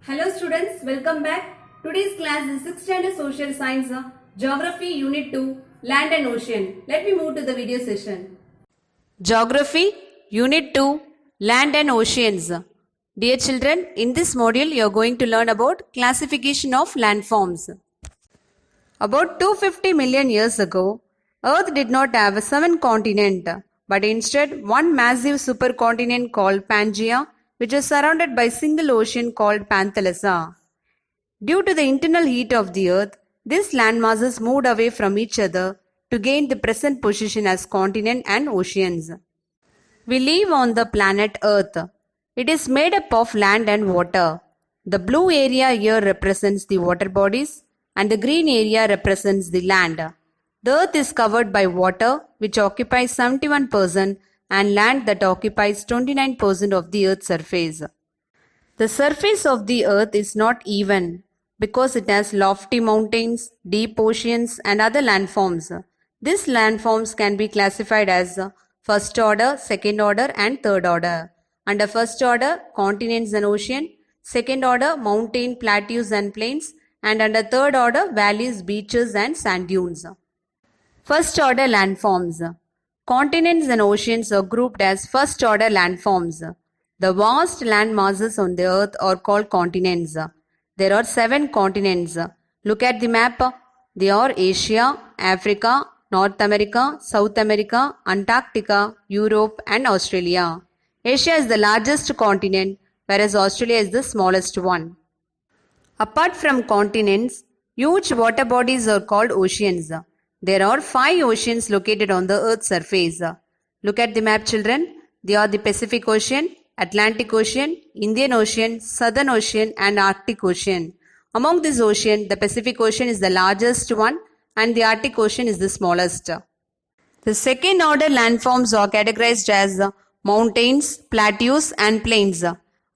Hello students, welcome back. Today's class is 6th standard social science, geography unit 2, land and ocean. Let me move to the video session. Geography unit 2, land and oceans. Dear children, in this module you are going to learn about classification of landforms. About 250 million years ago, Earth did not have a 7-continent, but instead one massive supercontinent called Pangaea, which is surrounded by a single ocean called Panthalassa. Due to the internal heat of the Earth, these landmasses moved away from each other to gain the present position as continent and oceans. We live on the planet Earth. It is made up of land and water. The blue area here represents the water bodies and the green area represents the land. The Earth is covered by water, which occupies 71%, and land that occupies 29% of the Earth's surface. The surface of the Earth is not even because it has lofty mountains, deep oceans, and other landforms. These landforms can be classified as first order, second order, and third order. Under first order, continents and ocean. Second order, mountain, plateaus, and plains. And under third order, valleys, beaches, and sand dunes. First order landforms. Continents and oceans are grouped as first order landforms. The vast land masses on the earth are called continents. There are 7 continents. Look at the map. They are Asia, Africa, North America, South America, Antarctica, Europe, and Australia. Asia is the largest continent, whereas Australia is the smallest one. Apart from continents, huge water bodies are called oceans. There are 5 oceans located on the Earth's surface. Look at the map, children. They are the Pacific Ocean, Atlantic Ocean, Indian Ocean, Southern Ocean, and Arctic Ocean. Among this ocean, the Pacific Ocean is the largest one and the Arctic Ocean is the smallest. The second order landforms are categorized as mountains, plateaus, and plains.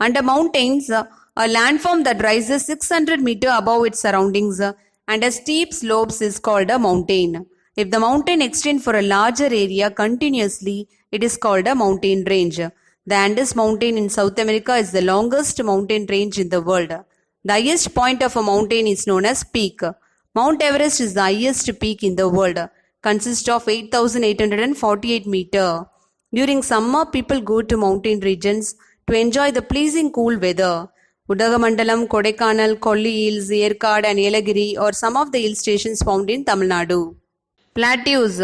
Under mountains, a landform that rises 600 meters above its surroundings and has steep slopes is called a mountain. If the mountain extends for a larger area continuously, it is called a mountain range. The Andes Mountain in South America is the longest mountain range in the world. The highest point of a mountain is known as peak. Mount Everest is the highest peak in the world, consists of 8,848 meters. During summer, people go to mountain regions to enjoy the pleasing cool weather. Udagamandalam, Kodaikanal, Kolli Hills, Yerkad and Yelagiri are some of the hill stations found in Tamil Nadu. Plateaus.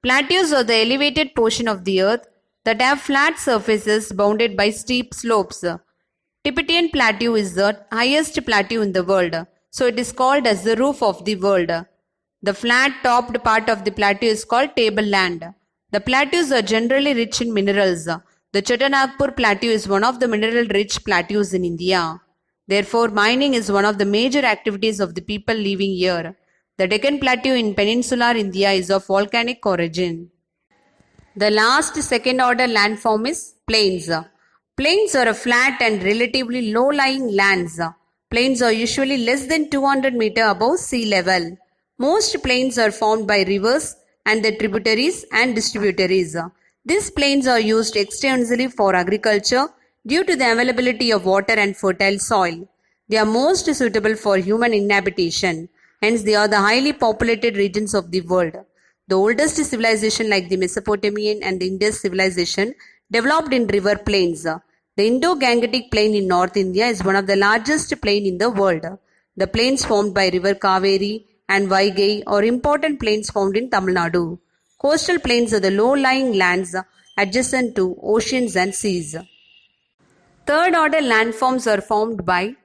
Plateaus are the elevated portion of the earth that have flat surfaces bounded by steep slopes. Tibetan Plateau is the highest plateau in the world, so it is called as the roof of the world. The flat-topped part of the plateau is called tableland. The plateaus are generally rich in minerals. The Chotanagpur Plateau is one of the mineral-rich plateaus in India. Therefore, mining is one of the major activities of the people living here. The Deccan Plateau in peninsular India is of volcanic origin. The last second-order landform is plains. Plains are a flat and relatively low-lying lands. Plains are usually less than 200 meters above sea level. Most plains are formed by rivers and their tributaries and distributaries. These plains are used extensively for agriculture due to the availability of water and fertile soil. They are most suitable for human inhabitation. Hence, they are the highly populated regions of the world. The oldest civilization like the Mesopotamian and the Indus civilization developed in river plains. The Indo-Gangetic plain in North India is one of the largest plains in the world. The plains formed by river Kaveri and Vaigai are important plains found in Tamil Nadu. Coastal plains are the low-lying lands adjacent to oceans and seas. Third-order landforms are formed by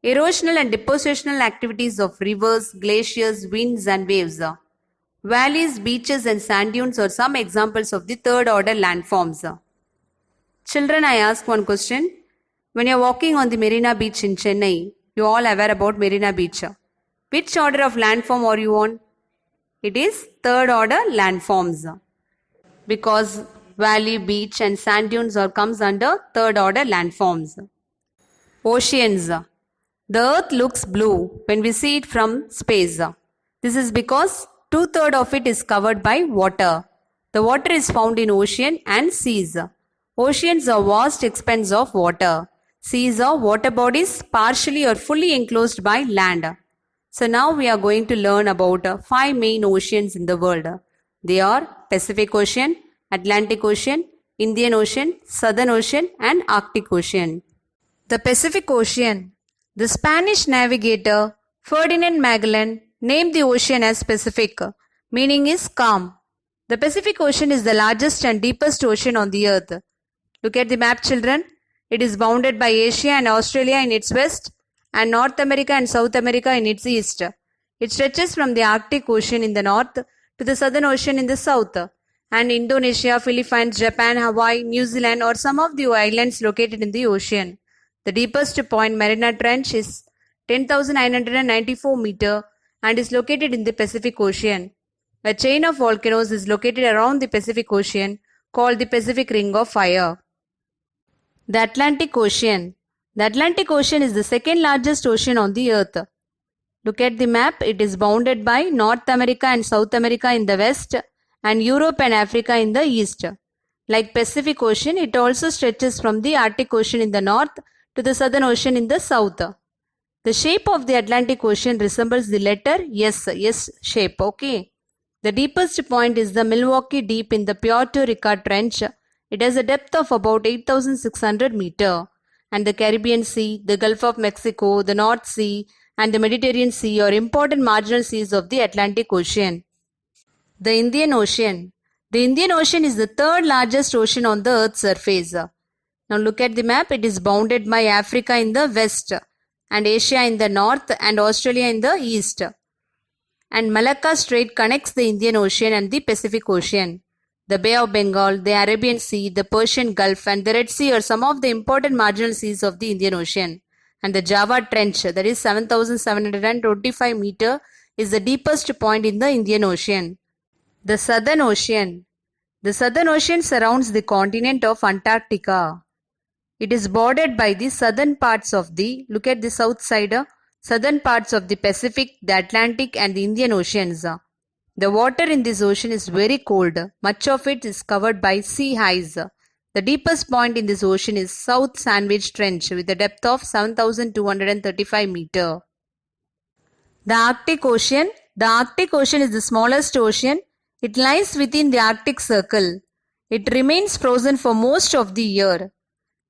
erosional and depositional activities of rivers, glaciers, winds, and waves. Valleys, beaches, and sand dunes are some examples of the third-order landforms. Children, I ask one question. When you are walking on the Marina Beach in Chennai, you all aware about Marina Beach. Which order of landform are you on? It is third order landforms because valley, beach and sand dunes comes under third order landforms. Oceans. The earth looks blue when we see it from space. This is because 2/3 of it is covered by water. The water is found in ocean and seas. Oceans are vast expanse of water. Seas are water bodies partially or fully enclosed by land. So now we are going to learn about 5 main oceans in the world. They are Pacific Ocean, Atlantic Ocean, Indian Ocean, Southern Ocean and Arctic Ocean. The Pacific Ocean. The Spanish navigator Ferdinand Magellan named the ocean as Pacific, meaning is calm. The Pacific Ocean is the largest and deepest ocean on the earth. Look at the map, children. It is bounded by Asia and Australia in its west and North America and South America in its east. It stretches from the Arctic Ocean in the north to the Southern Ocean in the south, and Indonesia, Philippines, Japan, Hawaii, New Zealand or some of the islands located in the ocean. The deepest point, Mariana Trench, is 10,994 meter and is located in the Pacific Ocean. A chain of volcanoes is located around the Pacific Ocean called the Pacific Ring of Fire. The Atlantic Ocean. The Atlantic Ocean is the second largest ocean on the earth. Look at the map. It is bounded by North America and South America in the west and Europe and Africa in the east. Like Pacific Ocean, it also stretches from the Arctic Ocean in the north to the Southern Ocean in the south. The shape of the Atlantic Ocean resembles the letter S shape. Okay. The deepest point is the Milwaukee Deep in the Puerto Rico Trench. It has a depth of about 8,600 meter. And the Caribbean Sea, the Gulf of Mexico, the North Sea and the Mediterranean Sea are important marginal seas of the Atlantic Ocean. The Indian Ocean. The Indian Ocean is the third largest ocean on the Earth's surface. Now look at the map. It is bounded by Africa in the west and Asia in the north and Australia in the east. And Malacca Strait connects the Indian Ocean and the Pacific Ocean. The Bay of Bengal, the Arabian Sea, the Persian Gulf and the Red Sea are some of the important marginal seas of the Indian Ocean. And the Java Trench, that is 7,725 meter, is the deepest point in the Indian Ocean. The Southern Ocean. The Southern Ocean surrounds the continent of Antarctica. It is bordered by the southern parts of the, look at the south side, southern parts of the Pacific, the Atlantic and the Indian Oceans. The water in this ocean is very cold. Much of it is covered by sea ice. The deepest point in this ocean is South Sandwich Trench with a depth of 7,235 meter. The Arctic Ocean. The Arctic Ocean is the smallest ocean. It lies within the Arctic Circle. It remains frozen for most of the year.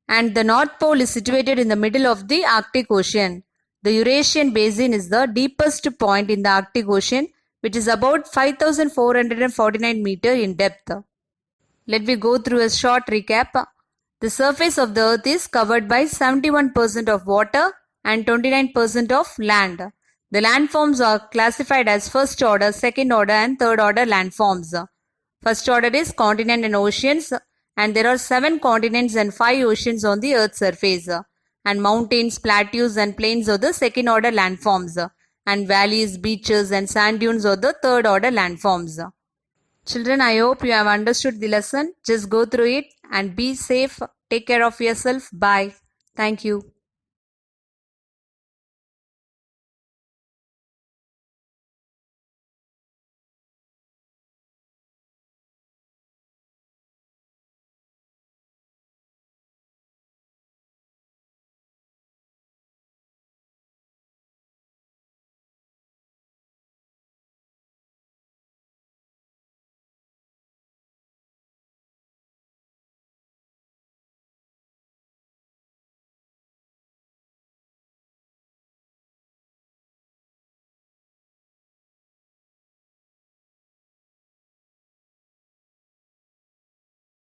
And the North Pole is situated in the middle of the Arctic Ocean. The Eurasian Basin is the deepest point in the Arctic Ocean, which is about 5,449 meter in depth. Let me go through a short recap. The surface of the earth is covered by 71% of water and 29% of land. The landforms are classified as first order, second order and third order landforms. First order is continent and oceans, and there are 7 continents and 5 oceans on the earth's surface. And mountains, plateaus and plains are the second order landforms. And valleys, beaches and sand dunes are the third order landforms. Children, I hope you have understood the lesson. Just go through it and be safe. Take care of yourself. Bye. Thank you.